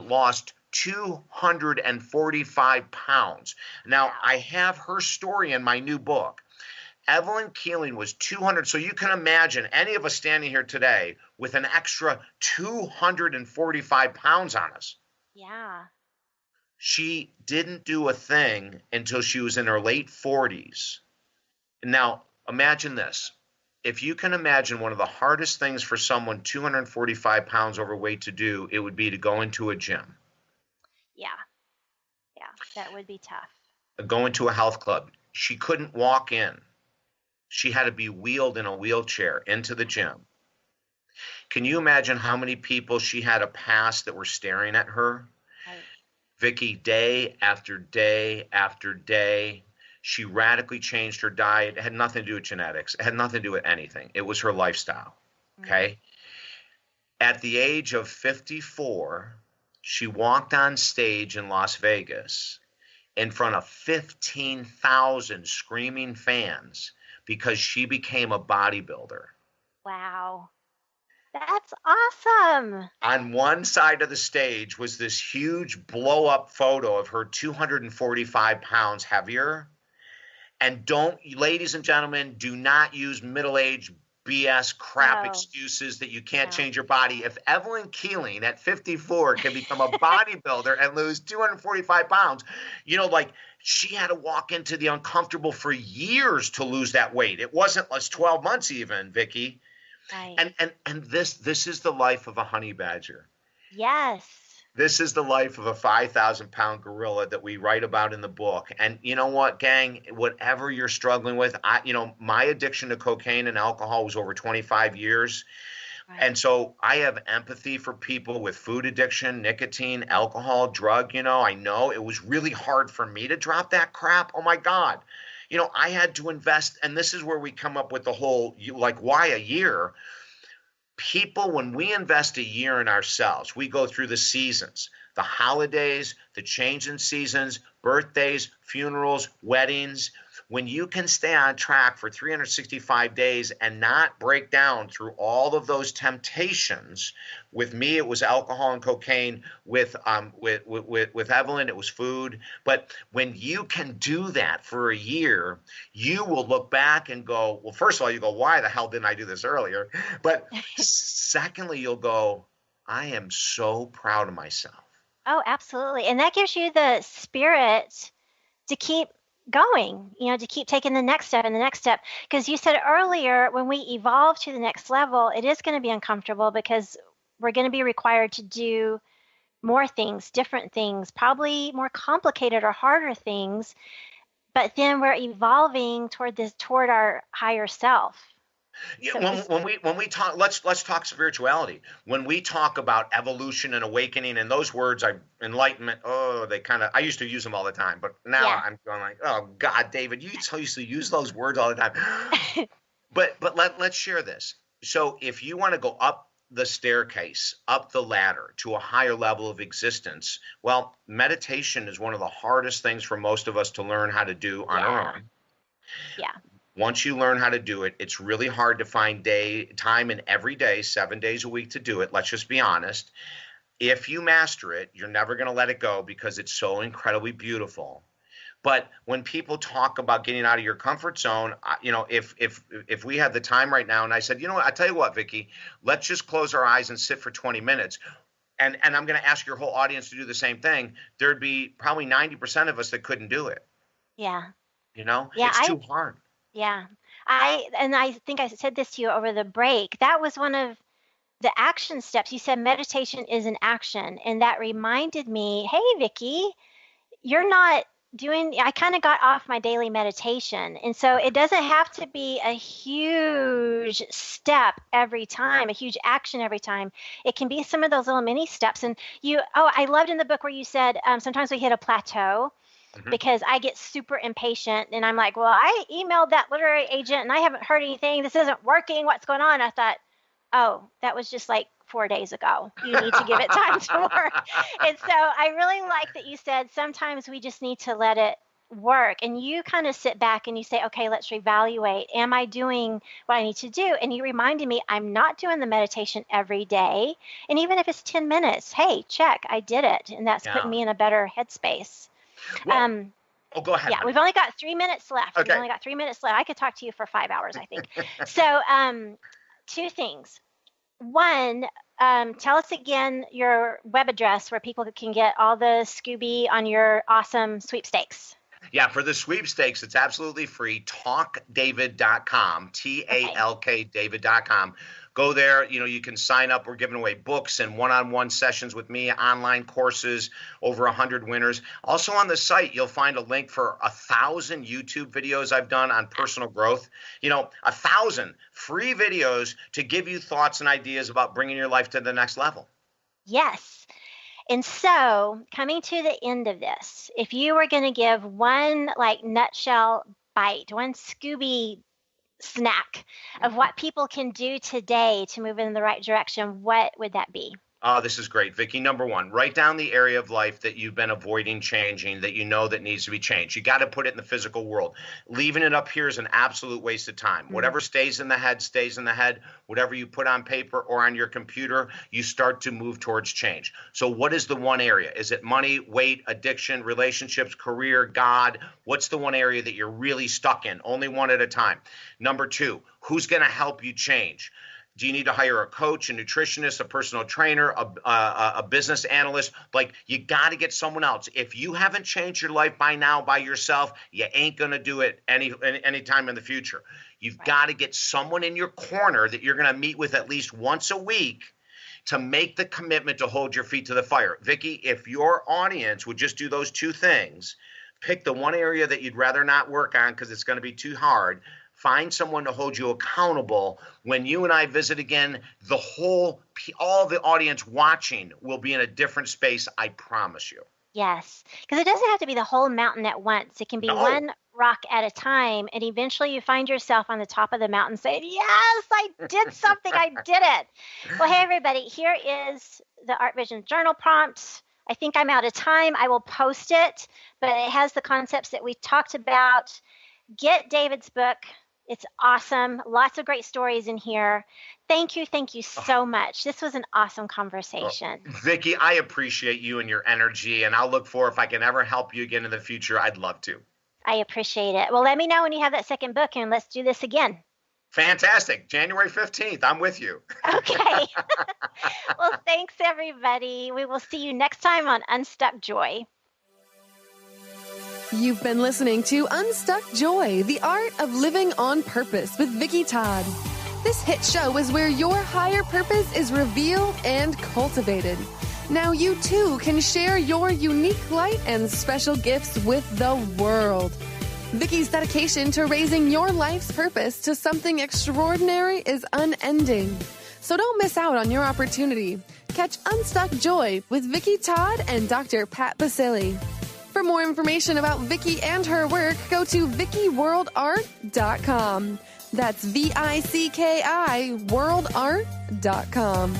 lost 245 pounds. Now, I have her story in my new book. Evelyn Keeling was 200. So you can imagine any of us standing here today with an extra 245 pounds on us. Yeah. She didn't do a thing until she was in her late 40s. Now, imagine this. If you can imagine one of the hardest things for someone 245 pounds overweight to do, it would be to go into a gym. Yeah. Yeah, that would be tough. Go into a health club. She couldn't walk in. She had to be wheeled in a wheelchair into the gym. Can you imagine how many people she had to pass that were staring at her? Right. Vicki, day after day after day, she radically changed her diet. It had nothing to do with genetics. It had nothing to do with anything. It was her lifestyle. Okay. At the age of 54, she walked on stage in Las Vegas in front of 15,000 screaming fans because she became a bodybuilder. Wow. That's awesome. On one side of the stage was this huge blow-up photo of her 245 pounds heavier. And don't, ladies and gentlemen, do not use middle-aged BS crap excuses that you can't change your body. If Evelyn Keeling at 54 can become a bodybuilder and lose 245 pounds, like she had to walk into the uncomfortable for years to lose that weight. It wasn't less 12 months even, Vicki. Right. And this is the life of a honey badger. Yes. This is the life of a 5,000-pound gorilla that we write about in the book. And you know what, gang? Whatever you're struggling with, my addiction to cocaine and alcohol was over 25 years. Right. And so I have empathy for people with food addiction, nicotine, alcohol, drug. I know it was really hard for me to drop that crap. Oh, my God. I had to invest. And this is where we come up with the whole, why a year? People, when we invest a year in ourselves, we go through the seasons, the holidays, the change in seasons, birthdays, funerals, weddings. When you can stay on track for 365 days and not break down through all of those temptations, with me, it was alcohol and cocaine. With Evelyn, it was food. But when you can do that for a year, you will look back and go, well, first of all, you go, why the hell didn't I do this earlier? But secondly, you'll go, I am so proud of myself. Oh, absolutely. And that gives you the spirit to keep going, to keep taking the next step and the next step. Because you said earlier, when we evolve to the next level, it is going to be uncomfortable because we're going to be required to do more things, different things, probably more complicated or harder things. But then we're evolving toward our higher self. Yeah, when we talk, let's talk spirituality. When we talk about evolution and awakening, and those words, enlightenment, I used to use them all the time, but now I'm going like, oh God, David, you used to use those words all the time. but let's share this. So if you want to go up the staircase, up the ladder to a higher level of existence, well, meditation is one of the hardest things for most of us to learn how to do on our own. Yeah. Once you learn how to do it, it's really hard to find time in every day, 7 days a week to do it. Let's just be honest. If you master it, you're never going to let it go because it's so incredibly beautiful. But when people talk about getting out of your comfort zone, if we had the time right now and I said, I tell you what, Vicki, let's just close our eyes and sit for 20 minutes. And I'm going to ask your whole audience to do the same thing. There'd be probably 90% of us that couldn't do it. Yeah. It's too hard. Yeah. I think I said this to you over the break. That was one of the action steps. You said meditation is an action. And that reminded me, hey, Vicki, I kind of got off my daily meditation. And so it doesn't have to be a huge step every time, a huge action every time. It can be some of those little mini steps. And I loved in the book where you said sometimes we hit a plateau. Because I get super impatient and I'm like, well, I emailed that literary agent and I haven't heard anything. This isn't working. What's going on? I thought, oh, that was just like 4 days ago. You need to give it time to work. And so I really like that you said sometimes we just need to let it work. And you kind of sit back and you say, okay, let's reevaluate. Am I doing what I need to do? And you reminded me, I'm not doing the meditation every day. And even if it's 10 minutes, hey, check, I did it. And that's putting me in a better headspace. Well, go ahead. Yeah, we've only got 3 minutes left. Okay. We've only got 3 minutes left. I could talk to you for 5 hours, I think. So 2 things. One, tell us again your web address where people can get all the Scooby on your awesome sweepstakes. Yeah, for the sweepstakes, it's absolutely free. TalkDavid.com, TALK David.com. Go there. You can sign up. We're giving away books and one-on-one sessions with me, online courses, over 100 winners. Also on the site, you'll find a link for 1,000 YouTube videos I've done on personal growth. 1,000 free videos to give you thoughts and ideas about bringing your life to the next level. Yes. And so coming to the end of this, if you were going to give one nutshell bite, one Scooby snack of what people can do today to move in the right direction, what would that be? Oh, this is great, Vicki. Number one, write down the area of life that you've been avoiding changing, that you know that needs to be changed. You got to put it in the physical world. Leaving it up here is an absolute waste of time. Whatever stays in the head, stays in the head. Whatever you put on paper or on your computer, you start to move towards change. So what is the one area? Is it money, weight, addiction, relationships, career, God? What's the one area that you're really stuck in? Only one at a time. Number two, who's going to help you change? Do you need to hire a coach, a nutritionist, a personal trainer, a business analyst? You got to get someone else. If you haven't changed your life by now by yourself, you ain't going to do it any time in the future. You've got to get someone in your corner that you're going to meet with at least once a week to make the commitment to hold your feet to the fire. Vicki, if your audience would just do those two things, pick the one area that you'd rather not work on because it's going to be too hard. Find someone to hold you accountable. When you and I visit again, all the audience watching will be in a different space, I promise you. Yes, because it doesn't have to be the whole mountain at once. It can be one rock at a time, and eventually you find yourself on the top of the mountain saying, yes, I did something, I did it. Well, hey, everybody, here is the Art Vision Journal prompt. I think I'm out of time. I will post it, but it has the concepts that we talked about. Get David's book. It's awesome. Lots of great stories in here. Thank you so much. This was an awesome conversation. Vicki, I appreciate you and your energy, and I'll look for if I can ever help you again in the future. I'd love to. I appreciate it. Well, let me know when you have that second book, and let's do this again. Fantastic. January 15th. I'm with you. Okay. Well, thanks, everybody. We will see you next time on Unstuck Joy. You've been listening to Unstuck Joy, the art of living on purpose with Vicki Todd. This hit show is where your higher purpose is revealed and cultivated. Now you too can share your unique light and special gifts with the world. Vicki's dedication to raising your life's purpose to something extraordinary is unending. So don't miss out on your opportunity. Catch Unstuck Joy with Vicki Todd and Dr. Pat Basile. For more information about Vicki and her work, go to VickiWorldArt.com. That's VICKI worldart.com.